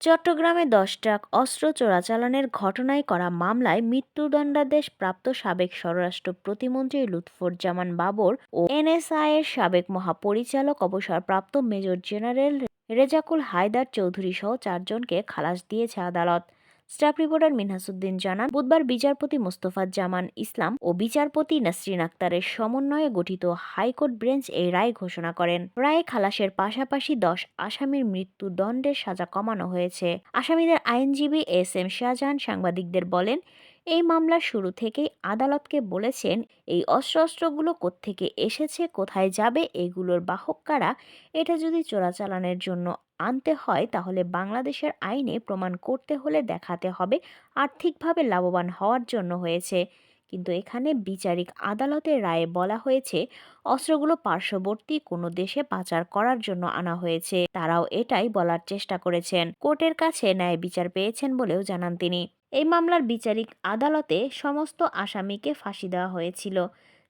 চট্টগ্রামে ১০ ট্রাক অস্ত্র চোরাচালানের ঘটনায় করা মামলায় মৃত্যুদণ্ডাদেশ প্রাপ্ত সাবেক স্বরাষ্ট্র প্রতিমন্ত্রী লুৎফুজ্জামান বাবর ও এনএসআইয়ের সাবেক মহাপরিচালক অবসরপ্রাপ্ত মেজর জেনারেল রেজাকুল হায়দার চৌধুরী সহ ৪ জনকে খালাস দিয়েছে আদালত। স্টাফ রিপোর্টার মিনহাসউদ্দিন জানান, বুধবার বিচারপতি মোস্তফাজ্জামান ইসলাম ও বিচারপতি নাসরিন আক্তারের সমন্বয়ে গঠিত হাইকোর্ট বেঞ্চ এই রায় ঘোষণা করেন। রায়ে খালাসের পাশাপাশি ১০ আসামির মৃত্যুদণ্ডের সাজা কমানো হয়েছে। আসামিদের আইনজীবী এস এম শাহজাহান সাংবাদিকদের বলেন, এই মামলার শুরু থেকেই আদালতকে বলেছেন এই অস্ত্রগুলো কোত্থেকে এসেছে, কোথায় যাবে, এগুলোর বাহক কারা। এটা যদি চোরাচালানের জন্য আনতে হয় তাহলে বাংলাদেশের আইনে প্রমাণ করতে হলে দেখাতে হবে আর্থিকভাবে লাভবান হওয়ার জন্য হয়েছে। কিন্তু এখানে বিচারিক আদালতের রায়ে বলা হয়েছে অস্ত্রগুলো পার্শ্ববর্তী কোনো দেশে পাচার করার জন্য আনা হয়েছে। তারাও এটাই বলার চেষ্টা করেছেন। কোর্টের কাছে ন্যায় বিচার পেয়েছেন বলেও জানান তিনি। এই মামলার বিচারিক আদালতে সমস্ত আসামিকে ফাঁসি দেওয়া হয়েছিল।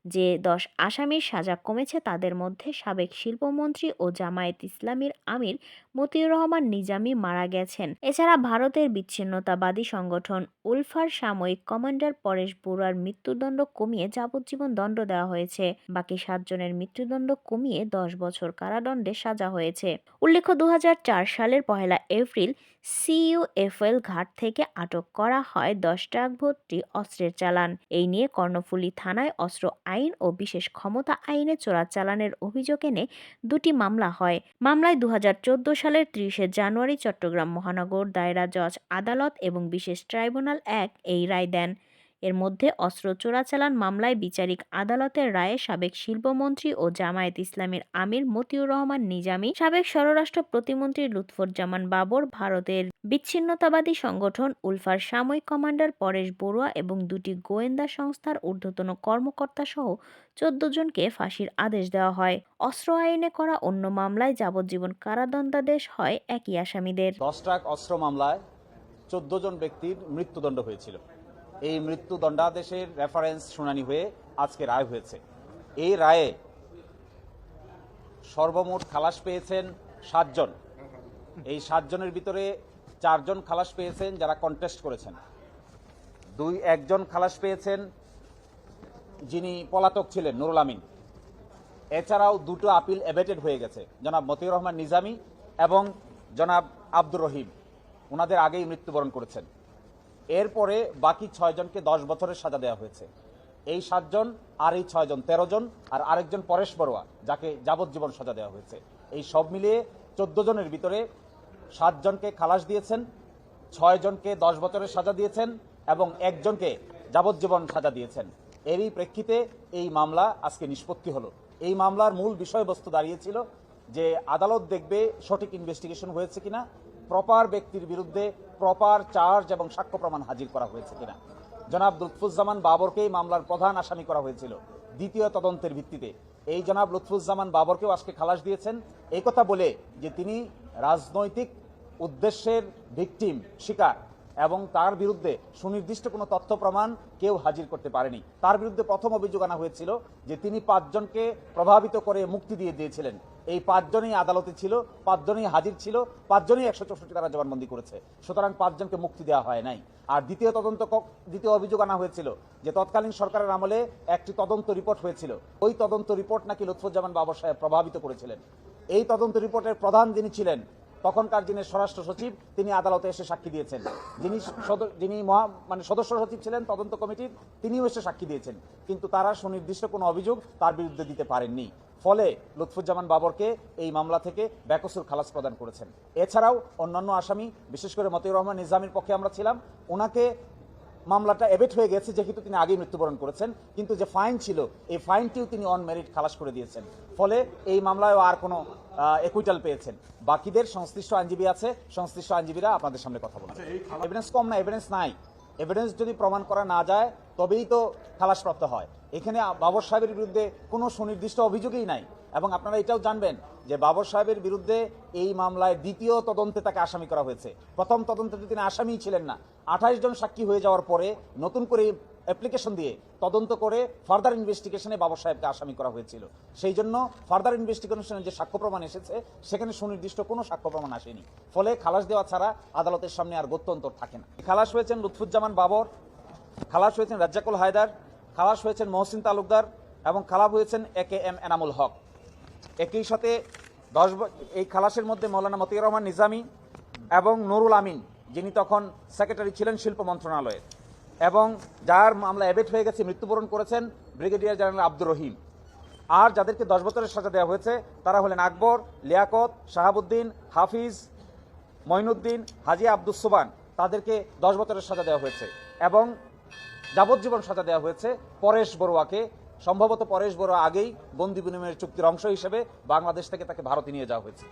যে ১০ আসামির সাজা কমেছে তাদের মধ্যে সাবেক শিল্পমন্ত্রী ও জামায়াত ইসলামীর আমির মতিউর রহমান নিজামী মারা গেছেন। এছাড়া ভারতের বিচ্ছিন্নতাবাদী সংগঠন উলফার সাময়িক কমান্ডার পরেশ বড়ুয়ার মৃত্যুদণ্ড কমিয়ে যাবজ্জীবন দণ্ড দেওয়া হয়েছে। বাকি ৭ জনের মৃত্যুদণ্ড কমিয়ে ১০ বছর কারাদণ্ডের সাজা হয়েছে। উল্লেখ্য, ২০০৪ সালের ১ এপ্রিল সিইউএফএল ঘাট থেকে আটক করা হয় ১০ ট্রাক ভর্তি অস্ত্রের চালান। এই নিয়ে কর্ণফুলী থানায় অস্ত্র আইন ও বিশেষ ক্ষমতা আইনে চোরাচালানের অভিযোগ এনে ২টি মামলা হয়। মামলায় ২০১৪ সালের ৩০ জানুয়ারি চট্টগ্রাম মহানগর দায়রা জজ আদালত এবং বিশেষ ট্রাইব্যুনাল ১ এই রায় দেন। এর মধ্যে অস্ত্র চোরাচালান মামলায় বিচারিক আদালতের রায়ে সাবেক শিল্পমন্ত্রী ও জামায়াত ইসলামীর আমির মতিউর রহমান নিজামী, সাবেক স্বরাষ্ট্র প্রতিমন্ত্রী লুৎফুজ্জামান বাবর, ভারতের বিচ্ছিন্নতাবাদী সংগঠন উলফার সাময়িক কমান্ডার পরেশ বড়ুয়া এবং ২টি গোয়েন্দা সংস্থার ঊর্ধ্বতন কর্মকর্তা সহ ১৪ জনকে ফাঁসির আদেশ দেওয়া হয়। অস্ত্র আইনে করা অন্য মামলায় যাবজ্জীবন কারাদণ্ডাদেশ হয় একই আসামিদের। ১০ ট্রাক অস্ত্র মামলায় ১৪ জন ব্যক্তির মৃত্যুদণ্ড হয়েছিল। এই মৃত্যুদণ্ডাদেশের রেফারেন্স শুনানি হয়ে আজকে রায় হয়েছে। এই রায়ে সর্বমোট খালাস পেয়েছেন ৭ জন। এই ৭ জনের ভিতরে ৪ জন খালাস পেয়েছেন যারা কন্টেস্ট করেছেন। একজন খালাস পেয়েছেন যিনি পলাতক ছিলেন, নুরুল আমিন। এছাড়াও ২টো আপিল এবেটেড হয়ে গেছে, জনাব মতিউর রহমান নিজামী এবং জনাব আব্দুর রহিম। ওনাদের আগেই মৃত্যুবরণ করেছেন। এরপরে বাকি ৬ জনকে ১০ বছরের সাজা দেওয়া হয়েছে। এই ৭ জন আর এই ৬ জন ১৩ জন, আর আরেকজন পরেশ বড়ুয়া যাকে যাবজ্জীবন সাজা দেওয়া হয়েছে। এই সব মিলিয়ে ১৪ জনের ভিতরে ৭ জনকে খালাস দিয়েছেন, ৬ জনকে ১০ বছরের সাজা দিয়েছেন এবং একজনকে যাবজ্জীবন সাজা দিয়েছেন। এরই প্রেক্ষিতে এই মামলা আজকে নিষ্পত্তি হলো। এই মামলার মূল বিষয়বস্তু দাঁড়িয়েছিল যে আদালত দেখবে সঠিক ইনভেস্টিগেশন হয়েছে কিনা, প্রপার ব্যক্তির বিরুদ্ধে প্রপার চার্জ এবং সাক্ষ্য প্রমাণ হাজির করা হয়েছে কিনা। জনাব লুৎফুজ্জামান বাবরকেই মামলার প্রধান আসামি করা হয়েছিল দ্বিতীয় তদন্তের ভিত্তিতে। এই জনাব লুৎফুজ্জামান বাবরকেও আজকে খালাস দিয়েছেন এই কথা বলে যে তিনি রাজনৈতিক উদ্দেশ্যের ভিকটিম, শিকার, এবং তার বিরুদ্ধে সুনির্দিষ্ট কোনো তথ্য প্রমাণ কেউ হাজির করতে পারেনি। তার বিরুদ্ধে প্রথম অভিযোগ আনা হয়েছিল যে তিনি ৫ জনকে প্রভাবিত করে মুক্তি দিয়ে দিয়েছিলেন। এই ৫ জনই আদালতে ছিল, ৫ জনই হাজির ছিল, ৫ জনই ১৬৪ ধারা জবানবন্দি করেছে। সুতরাং ৫ জনকে মুক্তি দেওয়া হয় নাই। আর দ্বিতীয় অভিযোগ আনা হয়েছিল যে তৎকালীন সরকারের আমলে একটি তদন্ত রিপোর্ট হয়েছিল। ওই তদন্ত রিপোর্ট নাকি লুৎফুজ্জামান বাবর সাহেব প্রভাবিত করেছিলেন। এই তদন্ত রিপোর্টের প্রধান যিনি ছিলেন, তখনকার যিনি স্বরাষ্ট্র সচিব, তিনি আদালতে এসে সাক্ষী দিয়েছেন। যিনি সদস্য সচিব ছিলেন তদন্ত কমিটির, তিনিও এসে সাক্ষী দিয়েছেন। কিন্তু তারা সুনির্দিষ্ট কোনো অভিযোগ তার বিরুদ্ধে দিতে পারেননি। ফলে লুৎফুজ্জামান বাবরকে এই মামলা থেকে বেকসুর খালাস প্রদান করেছেন। এছাড়াও অন্যান্য আসামি, বিশেষ করে মতিউর রহমান নিজামীর পক্ষে আমরা ছিলাম, ওনাকে মামলাটা এবেট হয়ে গেছে যেহেতু তিনি আগেই মৃত্যুবরণ করেছেন, কিন্তু যে ফাইন ছিল এই ফাইনটিও তিনি অন মেরিট খালাস করে দিয়েছেন। ফলে এই মামলায়ও আর কোনো একুইটাল পেয়েছেন। বাকিদের সংশ্লিষ্ট আইনজীবী আছে, সংশ্লিষ্ট আইনজীবীরা আপনাদের সামনে কথা বলছেন। এভিডেন্স কম না, এভিডেন্স নাই। এভিডেন্স যদি প্রমাণ করা না যায় তবেই তো খালাসপ্রাপ্ত হয়। এখানে বাবর সাহেবের বিরুদ্ধে কোনো সুনির্দিষ্ট অভিযোগই নাই। এবং আপনারা এটাও জানবেন যে বাবর সাহেবের বিরুদ্ধে এই মামলায় দ্বিতীয় তদন্তে তাকে আসামি করা হয়েছে। প্রথম তদন্তে তিনি আসামিই ছিলেন না। ২৮ জন সাক্ষী হয়ে যাওয়ার পরে নতুন করে অ্যাপ্লিকেশন দিয়ে তদন্ত করে ফার্দার ইনভেস্টিগেশনে বাবর সাহেবকে আসামি করা হয়েছিল। সেই জন্য ফার্দার ইনভেস্টিগেশনের যে সাক্ষ্য প্রমাণ এসেছে সেখানে সুনির্দিষ্ট কোনো সাক্ষ্য প্রমাণ আসেনি, ফলে খালাস দেওয়া ছাড়া আদালতের সামনে আর গত্যন্তর থাকে না। খালাস হয়েছেন লুৎফুজ্জামান বাবর, খালাস হয়েছেন রাজ্জাকুল হায়দার, খালাস হয়েছেন মহসিন তালুকদার এবং খালাস হয়েছেন AKM এনামুল হক। একই সাথে এই খালাসের মধ্যে মৌলানা মতিউর রহমান নিজামী এবং নুরুল আমিন, যিনি তখন সেক্রেটারি ছিলেন শিল্প মন্ত্রণালয়ের, এবং যার মামলা অ্যাবেট হয়ে গেছে, মৃত্যুবরণ করেছেন ব্রিগেডিয়ার জেনারেল আব্দুর রহিম। আর যাদেরকে 10 বছরের সাজা দেওয়া হয়েছে তারা হলেন আকবর, লিয়াকত, শাহাবুদ্দিন, হাফিজ, মঈনুদ্দিন, হাজি আব্দুস সুবান। তাদেরকে 10 বছরের সাজা দেওয়া হয়েছে এবং যাবজ্জীবন সাজা দেওয়া হয়েছে পরেশ বড়ুয়াকে। সম্ভবত পরেশ বড়ুয়া আগেই বন্দি বিনিময়ের চুক্তির অংশ হিসেবে বাংলাদেশ থেকে তাকে ভারতে নিয়ে যাওয়া হয়েছে।